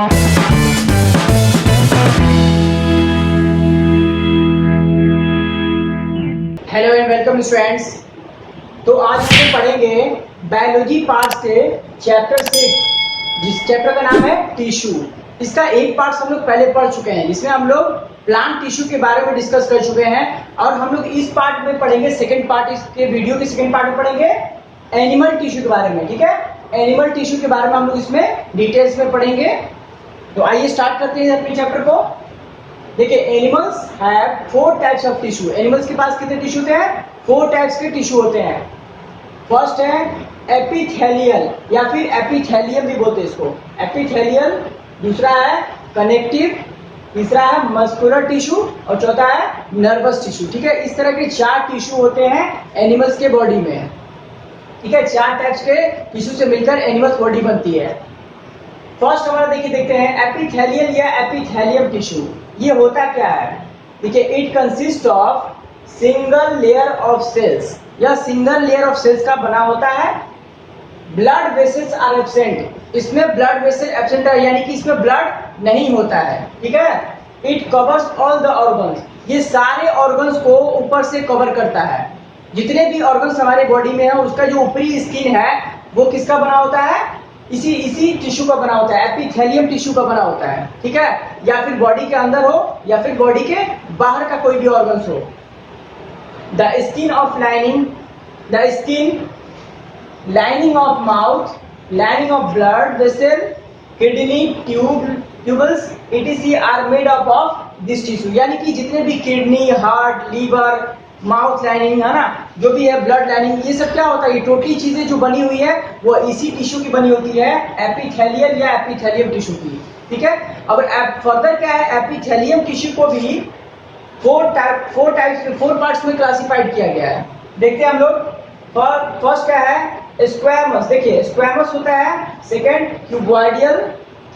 Hello and welcome students. तो आज हम पढ़ेंगे बायोलॉजी पार्ट के चैप्टर 6, जिस चैप्टर का नाम है टिश्यू। इसका एक पार्ट हम लोग पहले पढ़ चुके हैं, जिसमें हम लोग प्लांट टिश्यू के बारे में डिस्कस कर चुके हैं। और हम लोग इस पार्ट में पढ़ेंगे, सेकेंड पार्ट, इसके वीडियो के सेकेंड पार्ट में पढ़ेंगे एनिमल टिश्यू के बारे में। ठीक है, एनिमल टिश्यू के बारे में हम लोग इसमें डिटेल्स में पढ़ेंगे। तो आइए स्टार्ट करते हैं अपने चैप्टर को। देखिए, animals have 4 types of tissue. Animals के पास कितने टिश्यू होते हैं? 4 टाइप्स के टिश्यू होते हैं। फर्स्ट है एपिथेलियल, या फिर एपिथेलियम भी बोलते हैं इसको, एपिथेलियल। दूसरा है कनेक्टिव, तीसरा है मस्कुलर टिश्यू, और चौथा है नर्वस टिश्यू। ठीक है, इस तरह के 4 टिश्यू होते हैं एनिमल्स के बॉडी में। ठीक है, 4 टाइप्स के टिश्यू से मिलकर एनिमल्स बॉडी बनती है। फर्स्ट हमारा देखते हैं एपिथेलियल या एपिथेलियम टिश्यू। ये होता क्या है? देखिए, it consist of single layer of cells, या सिंगल लेयर ऑफ सेल्स का बना होता है। ब्लड वेसल्स आर एब्सेंट, इसमें ब्लड वेसल एब्सेंट है, यानी कि इसमें ब्लड नहीं होता है। ठीक है, it covers all the organs, ये सारे ऑर्गन्स को ऊपर से कवर करता है। जितने भी ऑर्गन्स हमारे बॉडी में है, उसका जो ऊपरी स्किन है वो किसका बना होता है? इसी टिश्यू का बना होता है, एपिथेलियम टिश्यू का बना होता है। ठीक है, या फिर बॉडी के अंदर हो या फिर बॉडी के बाहर का कोई भी ऑर्गन्स हो। The skin of lining, the skin lining of mouth, lining of blood vessel, kidney, tubules etc are made up of this tissue. यानी कि जितने भी kidney, heart, liver, mouth lining है ना, जो भी है ब्लड लाइनिंग, ये सब क्या होता है? ये टोटली चीजें जो बनी हुई है वो इसी टिश्यू की बनी होती है, एपिथेलियल या एपिथेलियम टिश्यू की। ठीक है, अब फर्दर क्या है, एपिथेलियम टिश्यू को भी 4 पार्ट्स में क्लासिफाइड किया गया है। देखते हैं हम लोग। फर्स्ट क्या है? स्क्वैमस। देखिए, स्क्वैमस होता है, सेकंड क्यूबॉइडियल,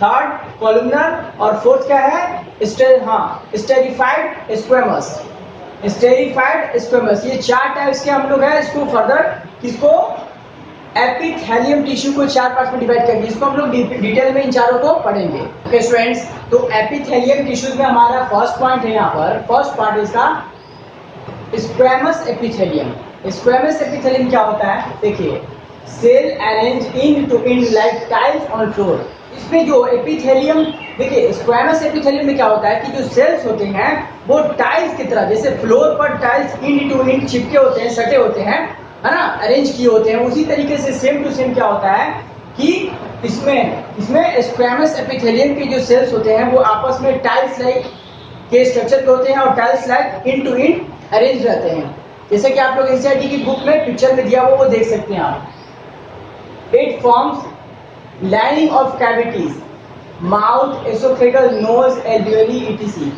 थर्ड कॉलमनर, और फोर्थ क्या है? Esterified squamous. स्टेरिफाइड स्क्वैमस, ये 4 टाइप्स के हम लोग हैं। इसको फर्दर किसको? एपिथेलियम टिश्यू को 4 पार्ट्स में डिवाइड करेंगे। इसको हम लोग डिटेल में इन चारों को पढ़ेंगे। ओके स्टूडेंट्स, तो एपिथेलियम टिश्यूज में हमारा फर्स्ट पॉइंट है, यहाँ पर फर्स्ट पार्ट इसका स्क्वैमस एपिथेलियम। स्क्वैमस एपिथेलियम क्या होता है? देखिए, cell arrange in two in like tiles on floor. इसमें जो एपिथेलियम, देखिए स्क्वैमस एपिथेलियम में क्या होता है कि जो सेल्स होते हैं वो टाइल्स की तरह, जैसे फ्लोर पर टाइल्स इन टू इन चिपके होते हैं, सटे होते हैं, है ना, अरेंज किए होते हैं। उसी तरीके से सेम टू सेम क्या होता है कि इसमें स्क्वैमस एपिथेलियम के जो सेल्स होते हैं वो आपस में टाइल्स लाइक के स्ट्रक्चर के होते हैं, और tiles like in two in arrange रहते हैं। जैसे कि आप लोग एनसीईआरटी की बुक में पिक्चर में दिया वो देख सकते हैं आप। It forms lining of cavities, mouth, esophageal, nose, alveoli etc।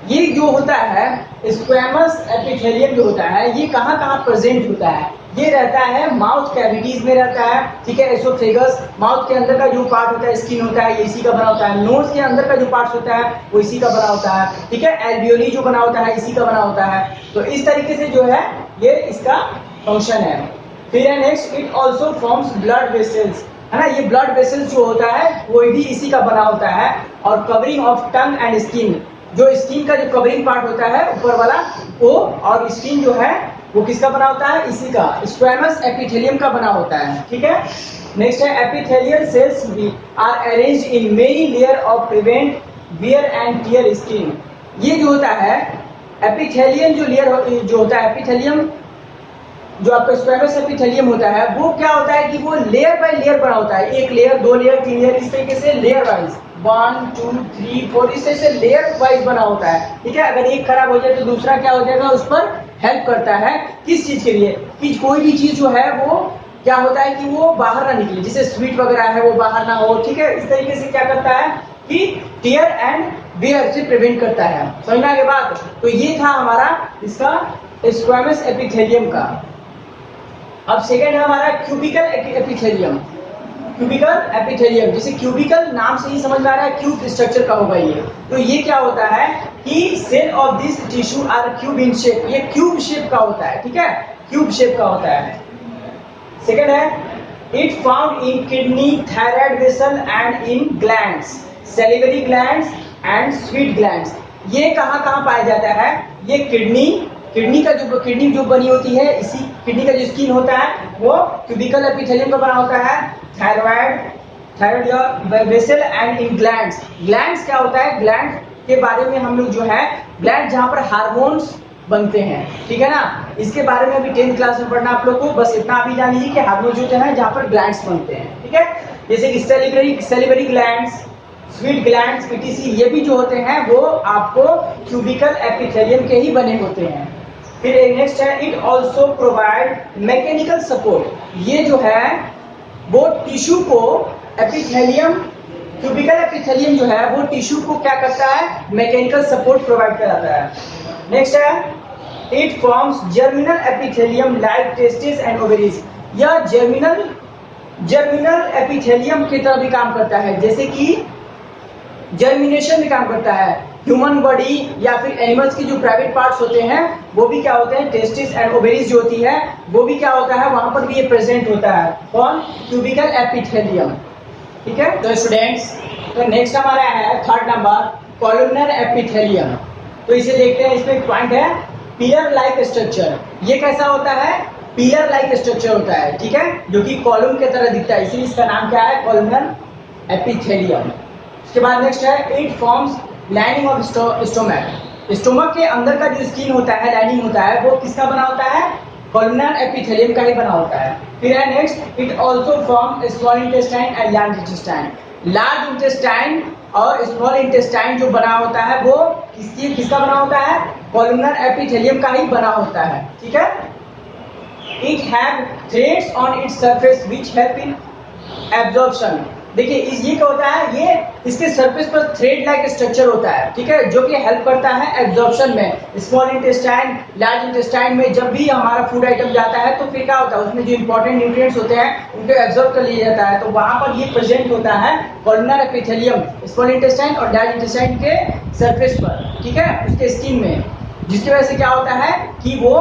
ये जो होता है स्क्वैमस एपिथेलियम जो होता है, ये कहाँ कहाँ प्रेजेंट होता है? ये रहता है माउथ कैविटीज में रहता है। ठीक है, एसोफेगस, माउथ के अंदर का जो पार्ट होता है, स्किन होता है, ये इसी का बना होता है। नोज के अंदर का जो पार्ट होता है वो इसी का बना होता है। ठीक है, एल्वियोली जो बना होता है इसी का बना होता है। तो इस तरीके से जो है ये इसका फंक्शन है। फिर next, it also forms blood vessels, है ना, ये ब्लड वेसल्स जो होता है वो भी इसी का बना होता है। और covering of tongue and skin, जो स्किन का जो कवरिंग पार्ट होता है ऊपर वाला वो, और स्किन जो है वो किसका बना होता है? इसी का, स्क्वैमस एपिथेलियम का बना होता है। ठीक है, नेक्स्ट है epithelial cells are arranged in many layer of prevent wear and tear skin. ये जो होता है एपिथेलियम जो लेयर जो होता है, एपिथेलियम जो आपका स्क्वैमस एपिथेलियम होता है वो क्या होता है कि वो लेयर बाय लेयर बना होता है। 1 लेयर, 2 लेयर, 3 लेयर, इस तरीके से लेयर वाइज 1 2 3 4 इस तरह से लेयर वाइज बना होता है। ठीक है, अगर एक खराब हो जाए तो दूसरा क्या हो जाएगा, उस पर हेल्प करता है। किस चीज के लिए? कि कोई भी चीज जो है वो क्या होता है कि वो बाहर ना निकले, जैसे स्वीट वगैरह है वो बाहर ना हो। ठीक है, इस तरीके से क्या करता है कि टियर एंड वियर से प्रिवेंट करता है। समझना के बाद, तो ये था हमारा इसका स्क्वैमस एपिथेलियम का। अब सेकेंड है हमारा क्यूबिकल एपिथेलियम। क्यूबिकल एपिथेलियम, जैसे क्यूबिकल नाम से ही समझ में आ रहा है क्यूब स्ट्रक्चर का होगा ये। तो ये क्या होता है कि cell of this tissue are cube in shape, ये क्यूब शेप का होता है। ठीक है, क्यूब शेप का होता है। सेकेंड है it found in kidney, thyroid vessel and in glands. Salivary glands and sweet glands. ये कहाँ कहाँ पाया जाता है? ये किडनी जो बनी होती है, इसी किडनी का जो स्किन होता है वो क्यूबिकल एपिथेलियम का बना होता है। थायराइड या vessel and in glands. Glands क्या होता है? ग्लैंड के बारे में हम लोग जो है, ग्लैंड जहाँ पर हार्मोन्स बनते हैं, ठीक है ना, इसके बारे में अभी 10th क्लास में पढ़ना आप लोग को। बस इतना अभी जान लीजिए कि हार्मोन जो है जहाँ पर ग्लैंड्स बनते हैं, ठीक है, जैसे कि salivary glands, sweet glands, PTC, ये भी जो होते हैं वो आपको क्यूबिकल एपिथेलियम के ही बने होते हैं। फिर नेक्स्ट है, it also provide mechanical support. ये जो है वो टिश्यू को एपिथेलियम, क्यूबिकल एपिथेलियम जो है वो टिश्यू को क्या करता है? मैकेनिकल सपोर्ट प्रोवाइड कराता है। नेक्स्ट है, it forms germinal epithelium like testis and ovaries. यह जर्मिनल एपिथेलियम की तरह भी काम करता है, जैसे कि जर्मिनेशन में काम करता है। ह्यूमन बॉडी या फिर एनिमल्स की जो प्राइवेट पार्ट्स होते हैं वो भी क्या होते हैं? टेस्टिस एंड ओवेरीज जो होती है वो भी क्या होता है? वहां पर भी ये प्रेजेंट होता है। कौन? क्यूबिकल एपिथेलियम, ठीक है। तो स्टूडेंट्स, तो नेक्स्ट हमारा है 3rd नंबर, कॉलमनर एपिथेलियम। तो इसे देखते हैं, इसमें एक पॉइंट है पिलर लाइक स्ट्रक्चर। ये कैसा होता है? पिलर लाइक स्ट्रक्चर होता है, ठीक है, जो कि कॉलम के तरह दिखता है, इसीलिए इसका नाम क्या है? Columnar epithelium. उसके बाद नेक्स्ट है, it forms lining of stomach. Stomach के अंदर का जो स्किन होता है, लाइनिंग होता है, वो किसका बना होता है? कॉलमनर एपिथेलियम का ही बना होता है। फिर है next, it also form small intestine and large intestine. Large intestine और स्मॉल इंटेस्टाइन जो बना होता है वो किसका बना होता है? कॉलमनर एपिथेलियम का ही बना होता है, ठीक है। It have threads on its surface which help in absorption. देखिए ये क्या होता है? ये इसके सरफेस पर थ्रेड लाइक स्ट्रक्चर होता है, ठीक है, जो कि हेल्प करता है एब्जॉर्प्शन में। स्मॉल इंटेस्टाइन, लार्ज इंटेस्टाइन में जब भी हमारा फूड आइटम जाता है तो फिर क्या होता है? उसमें जो इंपॉर्टेंट न्यूट्रिएंट्स होते हैं उनको एब्जॉर्ब कर लिया जाता है, तो वहां पर ये प्रेजेंट होता है कॉलमनर एपिथेलियम, स्मॉल इंटेस्टाइन और लार्ज इंटेस्टाइन के सरफेस पर, ठीक है, उसके स्किन में, जिसकी वजह से क्या होता है कि वो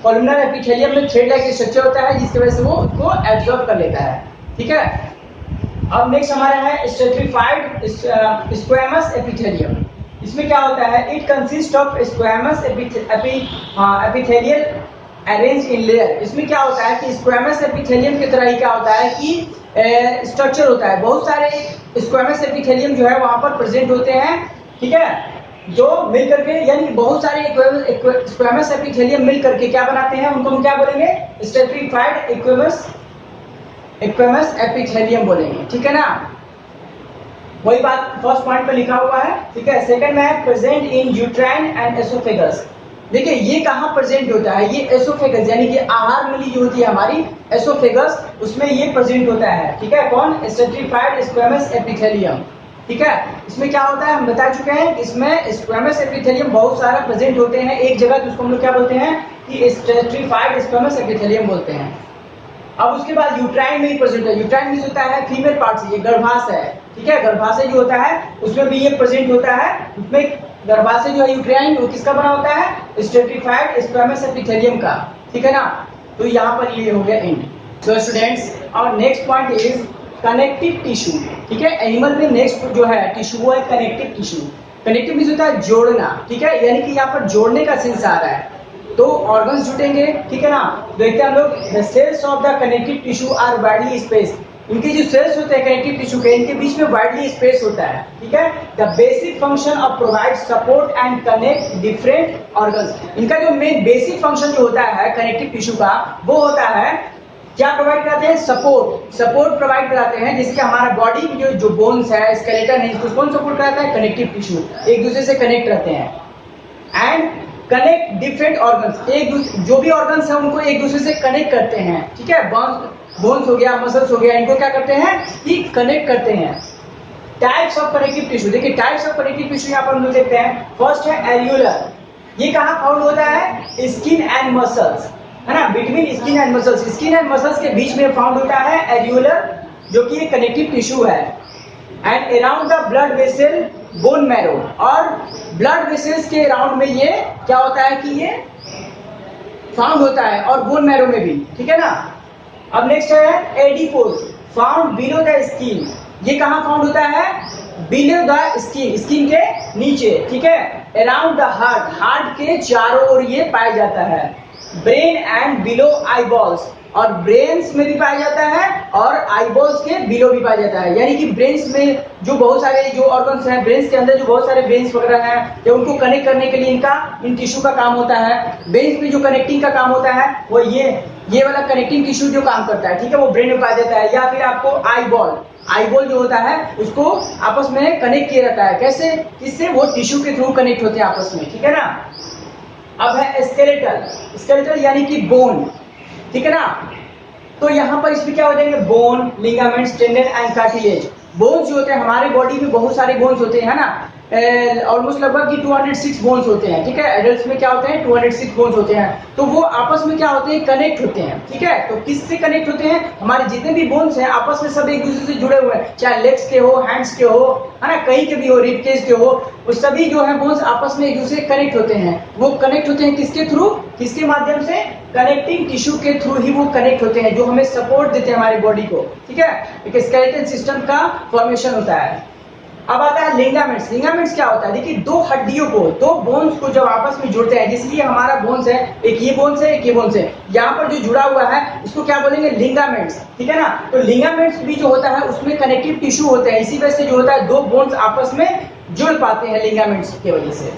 कॉलमनर एपिथेलियम में थ्रेड लाइक स्ट्रक्चर होता है, जिसकी वजह से वो उसको एब्जॉर्ब कर लेता है, ठीक है। अब नेक्स्ट हमारा है स्ट्रेटिफाइड स्क्वैमस एपिथेलियम। इसमें क्या होता है? It consist of squamous epithelial arrange in layer. इसमें क्या होता है कि स्क्वैमस एपिथेलियम की तरह ही क्या होता है कि स्ट्रक्चर होता है, बहुत सारे स्क्वैमस एपिथेलियम जो है वहां पर प्रेजेंट होते हैं, ठीक है, जो मिल करके, यानी बहुत सारे स्क्वैमस एपिथेलियम मिल करके क्या बनाते हैं? उनको हम क्या बोलेंगे? स्ट्रेटिफाइड एक्वेमस एपिथेलियम बोलेंगे, ठीक है ना। वही बात फर्स्ट पॉइंट पे लिखा हुआ है, ठीक है। सेकंड में है present in uterine and oesophagus. देखिए ये कहाँ प्रेजेंट होता है? ये एसोफेगस यानी कि आहार नली जो होती है हमारी एसोफेगस, उसमें ये प्रेजेंट होता है, ठीक है। कौन? स्ट्रेटिफाइड स्क्वैमस एपिथेलियम, ठीक है। इसमें क्या होता है? हम बता चुके हैं, इसमें स्क्वैमस एपिथेलियम बहुत सारा प्रेजेंट होते हैं एक जगह, तो उसको हम लोग क्या बोलते हैं कि स्ट्रेटिफाइड स्क्वैमस एपिथेलियम बोलते हैं। अब उसके बाद यूट्राइन में ही प्रेजेंट है। यूट्राइन मींस होता है फीमेल पार्ट से, ये गर्भाशय है, ठीक है, गर्भाशय जो होता है उसमें भी ये प्रेजेंट होता है। उसमें गर्भाशय जो है यूट्राइन, वो किसका बना होता है? स्ट्रेटिफाइड स्क्वैमस एपिथेलियम का, ठीक है ना। तो यहाँ पर ये हो गया एंड। सो स्टूडेंट्स, और next point is connective tissue, ठीक है। एनिमल में नेक्स्ट जो है टिश्यू वो है कनेक्टिव टिश्यू। कनेक्टिव मींस होता है जोड़ना, ठीक है, यानी कि यहाँ पर जोड़ने का सेंस आ रहा है, तो ऑर्गन्स जुटेंगे, ठीक है ना। देखते हैं हम लोग, the cells of the connective tissue are widely space. इनके जो सेल्स होते हैं कनेक्टिव टिश्यू के, इनके बीच में वाइडली स्पेस होता है, ठीक है। The basic function of provide support and connect different organs. इनका जो मेन बेसिक फंक्शन जो होता है कनेक्टिव टिश्यू का, वो होता है क्या प्रोवाइड कराते हैं? सपोर्ट प्रोवाइड कराते हैं, जिसके हमारा बॉडी की जो बोन्स है, स्केलेटन है, इसको कौन सपोर्ट कराता है? कनेक्टिव टिश्यू, एक दूसरे से कनेक्ट रहते हैं। एंड कनेक्ट डिफरेंट ऑर्गन्स, एक दूसरे जो भी ऑर्गन्स है उनको एक दूसरे से कनेक्ट करते हैं, ठीक है। बोन्स हो गया, मसल्स हो गया, इनको क्या करते हैं कि कनेक्ट करते हैं। टाइप्स ऑफ कनेक्टिव टिश्यू, देखिए टाइप्स ऑफ कनेक्टिव टिश्यू यहाँ पर हम लोग देखते हैं। फर्स्ट है एरियोलर। ये कहाँ फाउंड होता है? स्किन एंड मसल्स, है ना, between skin and muscles, skin and muscles के बीच में फाउंड होता है एरियोलर, जो कि एक कनेक्टिव टिश्यू है। And around the blood vessel bone marrow, और ब्लड वेसल्स के अराउंड में ये क्या होता है कि ये फाउंड होता है, और बोन मैरो में भी, ठीक है ना। अब नेक्स्ट है adipose, found below the skin. ये कहाँ फाउंड होता है? बिलो द स्किन, स्किन के नीचे, ठीक है, अराउंड द हार्ट, हार्ट के चारों ओर ये पाया जाता है। ब्रेन एंड बिलो आईबॉल्स, और ब्रेन्स में भी पाया जाता है और आईबॉल्स के बिलो भी पाया जाता है। यानी कि ब्रेन्स में जो बहुत सारे जो ऑर्गन्स हैं, ब्रेन्स के अंदर जो बहुत सारे ब्रेन्स वगैरह हैं, या उनको कनेक्ट करने के लिए इनका इन टिश्यू का काम होता है। ब्रेन्स में जो कनेक्टिंग का काम होता है वो ये वाला कनेक्टिंग टिश्यू जो काम करता है, ठीक है, वो ब्रेन में पाया जाता है। या फिर आपको आईबॉल, आईबॉल जो होता है उसको आपस में कनेक्ट किया जाता है। कैसे? किससे? वो टिश्यू के थ्रू कनेक्ट होते हैं आपस में, ठीक है ना। अब है स्केलेटल, स्केलेटल यानी कि बोन, ठीक है ना। तो यहाँ पर इसमें क्या हो जाएंगे? Bone, ligaments, tendon and cartilage. Bones जो होते हैं हमारे बॉडी में, बहुत सारे बोन्स होते हैं ना, ऑलमोस्ट लगभग 206 बोन्स होते हैं, ठीक है। एडल्ट्स में क्या होते हैं? 206 बोन्स होते हैं। तो वो आपस में क्या होते हैं? कनेक्ट होते हैं, ठीक है। तो किससे कनेक्ट होते हैं? हमारे जितने भी बोन्स हैं आपस में सब एक दूसरे से जुड़े हुए हैं, चाहे लेग्स के हो, हैंड्स के हो, है ना, कहीं के भी हो, रिब केज के हो, वो सभी जो है बोन्स आपस में एक दूसरे से कनेक्ट होते हैं। वो कनेक्ट होते हैं किसके थ्रू? किसके माध्यम से? कनेक्टिंग टिश्यू के थ्रू ही वो कनेक्ट होते हैं, जो हमें सपोर्ट देते हैं हमारी बॉडी को, ठीक है। एक स्केलेटल सिस्टम का फॉर्मेशन होता है। अब आता है लिगामेंट्स। लिगामेंट्स क्या होता है? देखिए, दो हड्डियों को, दो बोन्स को जब आपस में जुड़ते हैं, जिसलिए हमारा बोन्स है, एक ये बोन्स है, एक ये बोन्स है, यहाँ पर जो जुड़ा हुआ है उसको क्या बोलेंगे? लिगामेंट्स, ठीक है ना। तो लिगामेंट्स भी जो होता है उसमें कनेक्टिव टिश्यू होते हैं, इसी वजह से जो होता है दो बोन्स आपस में जुड़ पाते हैं लिगामेंट्स की वजह से।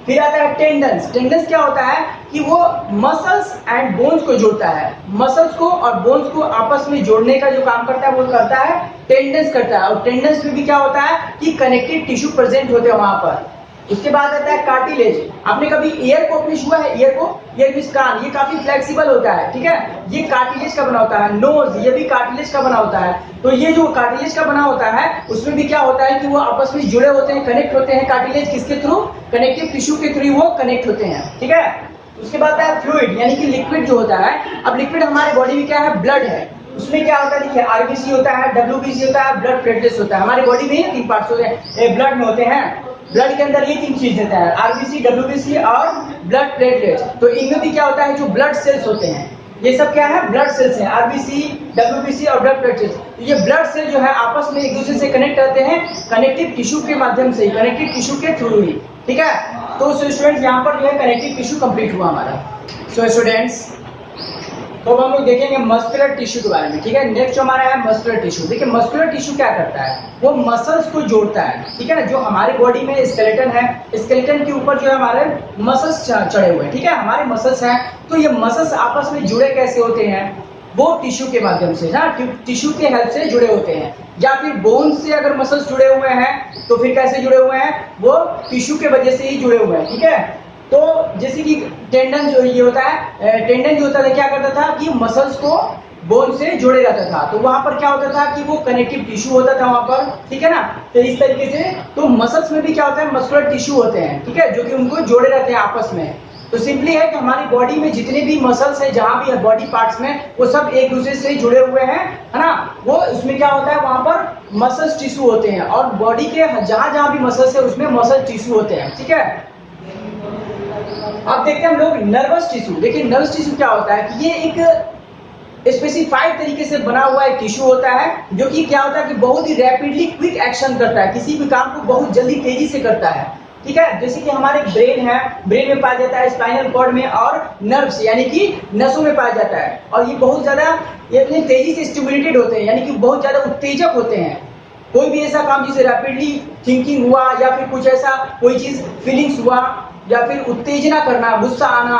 फिर आता है टेंडन्स। टेंडन्स क्या होता है कि वो मसल्स एंड बोन्स को जोड़ता है, मसल्स को और बोन्स को आपस में जोड़ने का जो काम करता है वो करता है टेंडन्स करता है। और टेंडन्स में भी क्या होता है कि कनेक्टिव टिश्यू प्रेजेंट होते हैं वहां पर। उसके बाद आता है कार्टिलेज। आपने कभी ईयर को अपने छुआ है? ईयर को, ईयर मींस कान, ये काफी फ्लेक्सिबल होता है, ठीक है, ये कार्टिलेज का बना होता है। नोज, ये भी कार्टिलेज का बना होता है। तो ये जो कार्टिलेज का बना होता है उसमें भी क्या होता है कि वो आपस में जुड़े होते हैं, कनेक्ट होते हैं। कार्टिलेज किसके थ्रू? कनेक्टिव टिश्यू के थ्रू वो कनेक्ट होते हैं, ठीक है। उसके बाद है फ्लूइड, यानी कि लिक्विड जो होता है। अब लिक्विड हमारे बॉडी में क्या है? ब्लड है। उसमें क्या होता है? देखिए, आरबीसी होता है, डब्ल्यूबीसी होता है, ब्लड प्लेटलेट्स होता है। हमारी बॉडी में ये 3 पार्ट्स होते हैं, ब्लड में होते हैं। ब्लड के अंदर ये 3 चीज देता है, आरबीसी, डब्ल्यूबीसी और ब्लड प्लेटलेट्स। तो इनमें भी क्या होता है? जो ब्लड सेल्स होते हैं, ये सब क्या है? ब्लड सेल्स हैं, आरबीसी, डब्ल्यूबीसी और ब्लड प्लेटलेट्स। तो ये ब्लड सेल जो है आपस में एक दूसरे से कनेक्ट करते हैं कनेक्टिव टिश्यू के माध्यम से, कनेक्टिव टिश्यू के थ्रू ही, ठीक है। तो स्टूडेंट्स, यहाँ पर जो है कनेक्टिव टिश्यू कंप्लीट हुआ हमारा। सो स्टूडेंट्स, तो हम लोग देखेंगे मस्कुलर टिश्यू के बारे में, ठीक है। नेक्स्ट हमारा है मस्कुलर टिश्यू। देखिए, मस्कुलर टिश्यू क्या करता है? वो मसल्स को जोड़ता है, ठीक है ना। जो हमारी बॉडी में स्केलेटन है, स्केलेटन के ऊपर जो है हमारे मसल्स चढ़े हुए हैं, ठीक है, हमारे मसल्स हैं। तो ये मसल्स आपस में जुड़े कैसे होते हैं? वो टिश्यू के माध्यम से, ना, टिश्यू के हेल्प से जुड़े होते हैं। या फिर बोन से अगर मसल्स जुड़े हुए हैं तो फिर कैसे जुड़े हुए हैं? वो टिश्यू के वजह से ही जुड़े हुए हैं, ठीक है। तो जैसे कि टेंडन जो ये होता है, टेंडन जो होता है क्या करता था कि मसल्स को बोन से जोड़े रहता था। तो वहां पर क्या होता था कि वो कनेक्टिव टिश्यू होता था वहां पर, ठीक है ना। तो इस तरीके से तो मसल्स में भी क्या होता है? मस्कुलर टिश्यू होते हैं, ठीक है, जो कि उनको जोड़े रहते हैं आपस में। तो सिंपली है कि हमारी बॉडी में जितने भी मसल्स है, जहां भी है बॉडी पार्ट्स में, वो सब एक दूसरे से जुड़े हुए हैं, है ना। वो उसमें क्या होता है? वहां पर मसल्स टिश्यू होते हैं, और बॉडी के जहां जहां भी मसल्स है उसमें मसल टिश्यू होते हैं, ठीक है। अब देखते हैं हम लोग नर्वस टिश्यू। देखिए, नर्वस टिश्यू क्या होता है कि ये एक स्पेसिफाइड तरीके से बना हुआ एक टिश्यू होता है, जो कि क्या होता है कि बहुत ही रैपिडली क्विक एक्शन करता है, किसी भी काम को बहुत जल्दी तेजी से करता है, ठीक है। जैसे कि हमारे ब्रेन है, ब्रेन में पाया जाता है, स्पाइनल कॉर्ड में, और नर्व्स यानी कि नसों में पाया जाता है। और ये बहुत ज्यादा, ये इतनी तेजी से स्टिमुलेटेड होते हैं, यानी कि बहुत ज्यादा उत्तेजक होते हैं। कोई भी ऐसा काम जिसे रैपिडली थिंकिंग हुआ, या फिर कुछ ऐसा कोई चीज फीलिंग्स हुआ, या फिर उत्तेजना करना, गुस्सा आना,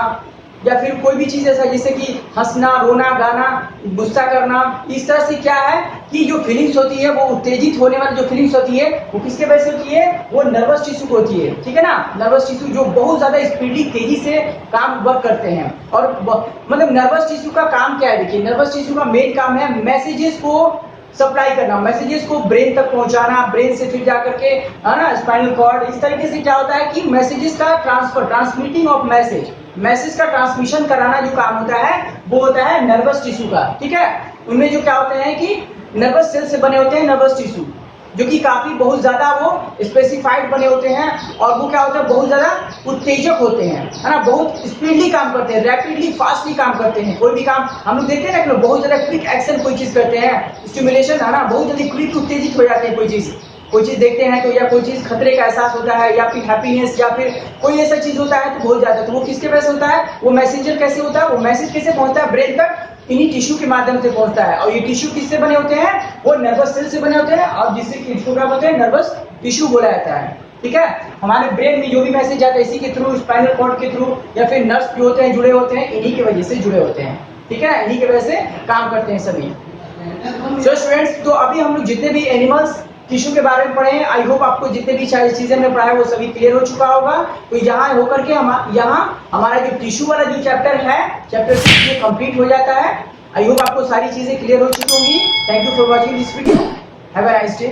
या फिर कोई भी चीज ऐसा जैसे कि हंसना, रोना, गाना, गुस्सा करना, इस तरह से क्या है कि जो फीलिंग्स होती है, वो उत्तेजित होने वाली जो फीलिंग्स होती है वो किसके वजह से होती है? वो नर्वस टिश्यू को होती है, ठीक है ना। नर्वस टिश्यू जो बहुत ज्यादा स्पीडी तेजी से काम वर्क करते हैं। और मतलब नर्वस टिश्यू का काम क्या है? देखिए, नर्वस टिश्यू का मेन काम है मैसेजेस को सप्लाई करना, मैसेजेस को ब्रेन तक पहुंचाना, ब्रेन से फिर जाकर के, है ना, स्पाइनल कॉर्ड। इस तरीके से क्या होता है कि मैसेजेस का transfer, transmitting of message, message का ट्रांसमिशन कराना जो काम होता है वो होता है नर्वस टिश्यू का, ठीक है। उनमें जो क्या होते हैं कि नर्वस सेल से बने होते हैं नर्वस टिश्यू, जो कि काफी बहुत ज्यादा वो स्पेसिफाइड बने होते हैं, और वो क्या होता है? बहुत ज्यादा उत्तेजक होते हैं, है ना, बहुत स्पीडली काम करते हैं, रैपिडली फास्टली काम करते हैं। कोई भी काम हम लोग देखते हैं ना कि लोग बहुत ज्यादा क्विक एक्शन कोई चीज करते हैं, स्टिमुलेशन, है ना, बहुत जल्दी क्विक उत्तेजित हो जाते हैं कोई चीज। कोई चीज देखते हैं तो, या कोई चीज खतरे का एहसास होता है, या फिर हैप्पीनेस, या फिर कोई ऐसा चीज होता है तो भूल जाता है, तो वो किसके वजह से होता है? वो मैसेंजर कैसे होता है? वो मैसेज कैसे पहुंचता है ब्रेन तक? इन्हीं टिश्यू के माध्यम से पहुंचता है। और ये टिश्यू किससे बने होते हैं? वो नर्वस सेल से बने होते हैं, और जिससे इसको क्या बोलते हैं? नर्वस टिश्यू बोला जाता है। ठीक है, हमारे ब्रेन में जो भी मैसेज आता है इसी के थ्रू, स्पाइनल कॉर्ड के थ्रू, या फिर नर्व्स जो होते हैं जुड़े होते हैं, इन्हीं की वजह से जुड़े होते हैं। ठीक है, इन्हीं की वजह से काम करते हैं सभी। सो स्टूडेंट्स, तो अभी हम लोग जितने भी एनिमल्स टिश्यू के बारे में पढ़े हैं, आई होप आपको जितने भी सारी चीजें हमने पढ़ा है वो सभी क्लियर हो चुका होगा। तो यहाँ होकर के यहाँ हमारा जो टिश्यू वाला जो चैप्टर है, चैप्टर 6 ये कंप्लीट हो जाता है। आई होप आपको सारी चीजें क्लियर हो चुकी होंगी। Thank you for watching this video. Have a nice day.